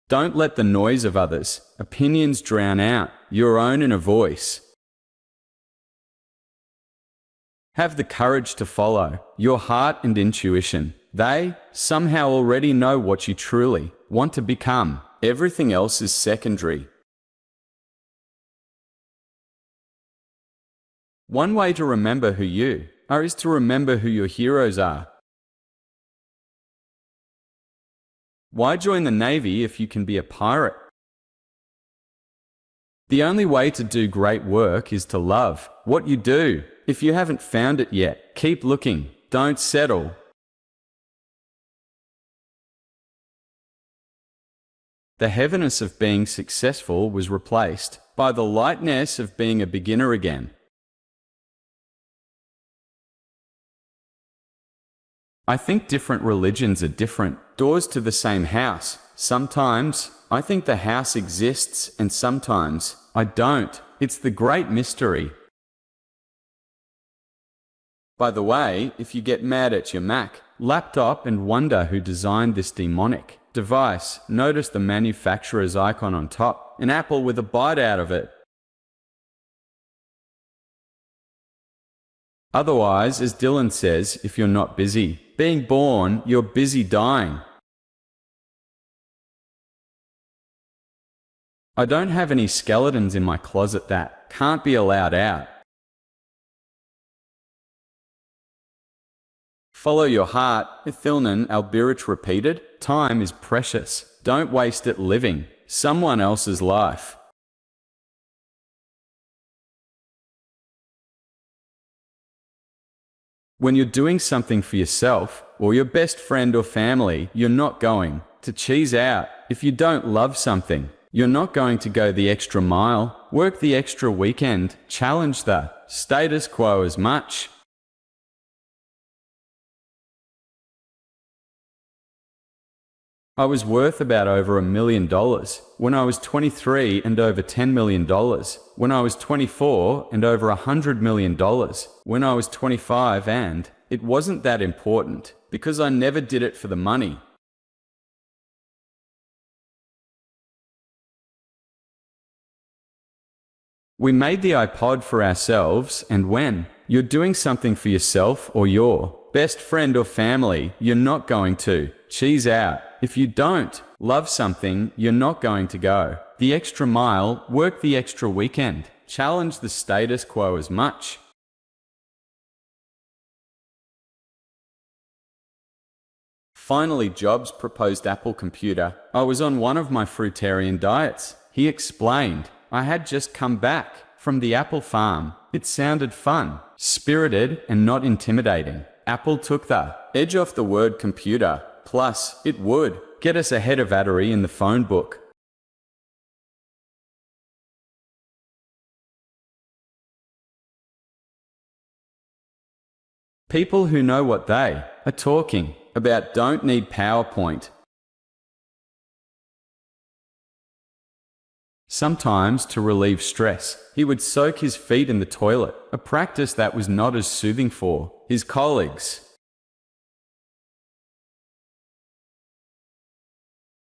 Don't let the noise of others' opinions drown out your own inner voice. Have the courage to follow your heart and intuition. They somehow already know what you truly want to become. Everything else is secondary. One way to remember who you are is to remember who your heroes are. Why join the Navy if you can be a pirate? The only way to do great work is to love what you do. If you haven't found it yet, keep looking. Don't settle. The heaviness of being successful was replaced by the lightness of being a beginner again. I think different religions are different doors to the same house. Sometimes I think the house exists and sometimes I don't. It's the great mystery. By the way, if you get mad at your Mac, laptop and wonder who designed this demonic device, notice the manufacturer's icon on top, an apple with a bite out of it. Otherwise, as Dylan says, if you're not busy being born, you're busy dying. I don't have any skeletons in my closet that can't be allowed out. Follow your heart. Ithilnan Albirich repeated, time is precious. Don't waste it living someone else's life. When you're doing something for yourself or your best friend or family, you're not going to cheese out. If you don't love something, you're not going to go the extra mile, work the extra weekend, challenge the status quo as much. I was worth about over $1 million when I was 23 and over $10 million when I was 24 and over $100 million when I was 25, and it wasn't that important because I never did it for the money. We made the iPod for ourselves, and when you're doing something for yourself or your best friend or family, you're not going to cheese out. If you don't love something, you're not going to go the extra mile, work the extra weekend, challenge the status quo as much. Finally, Jobs proposed Apple Computer. I was on one of my fruitarian diets. He explained, I had just come back from the apple farm. It sounded fun, spirited, and not intimidating. Apple took the edge off the word computer. Plus, it would get us ahead of Atari in the phone book. People who know what they are talking about don't need PowerPoint. Sometimes, to relieve stress, he would soak his feet in the toilet, a practice that was not as soothing for his colleagues.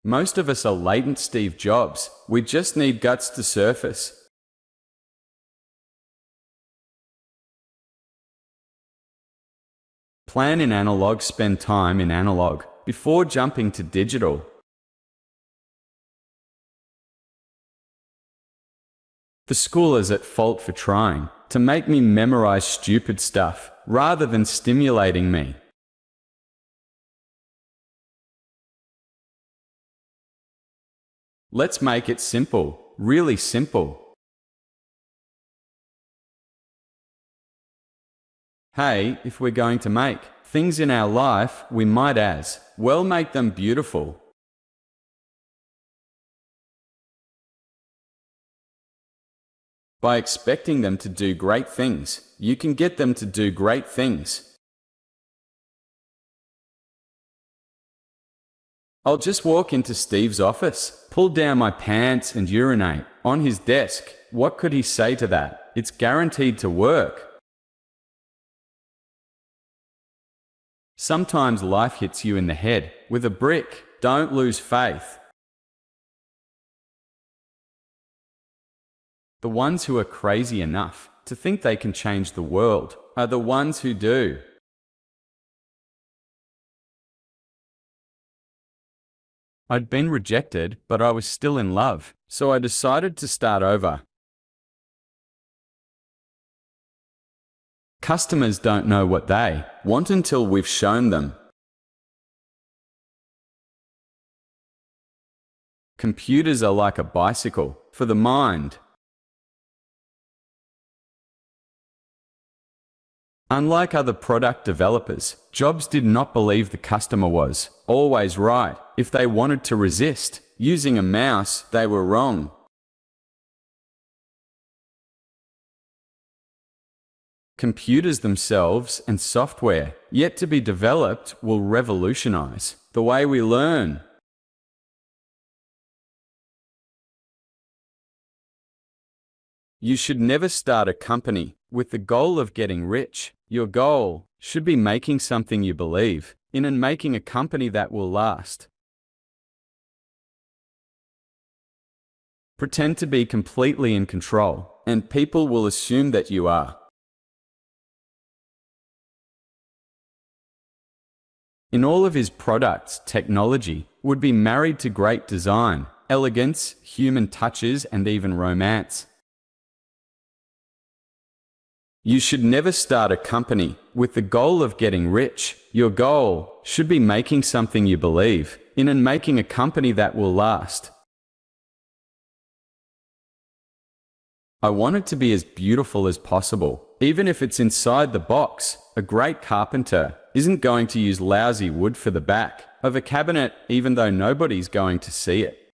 Most of us are latent Steve Jobs. We just need guts to surface. Plan in analog, spend time in analog before jumping to digital. The school is at fault for trying to make me memorize stupid stuff rather than stimulating me. Let's make it simple, really simple. Hey, if we're going to make things in our life, we might as well make them beautiful. By expecting them to do great things, you can get them to do great things. I'll just walk into Steve's office, pull down my pants and urinate on his desk. What could he say to that? It's guaranteed to work. Sometimes life hits you in the head with a brick. Don't lose faith. The ones who are crazy enough to think they can change the world are the ones who do. I'd been rejected, but I was still in love, so I decided to start over. Customers don't know what they want until we've shown them. Computers are like a bicycle for the mind. Unlike other product developers, Jobs did not believe the customer was always right. If they wanted to resist using a mouse, they were wrong. Computers themselves and software yet to be developed will revolutionize the way we learn. You should never start a company with the goal of getting rich. Your goal should be making something you believe in and making a company that will last. Pretend to be completely in control, and people will assume that you are. In all of his products, technology would be married to great design, elegance, human touches, and even romance. You should never start a company with the goal of getting rich. Your goal should be making something you believe in and making a company that will last. I want it to be as beautiful as possible, even if it's inside the box. A great carpenter isn't going to use lousy wood for the back of a cabinet, even though nobody's going to see it.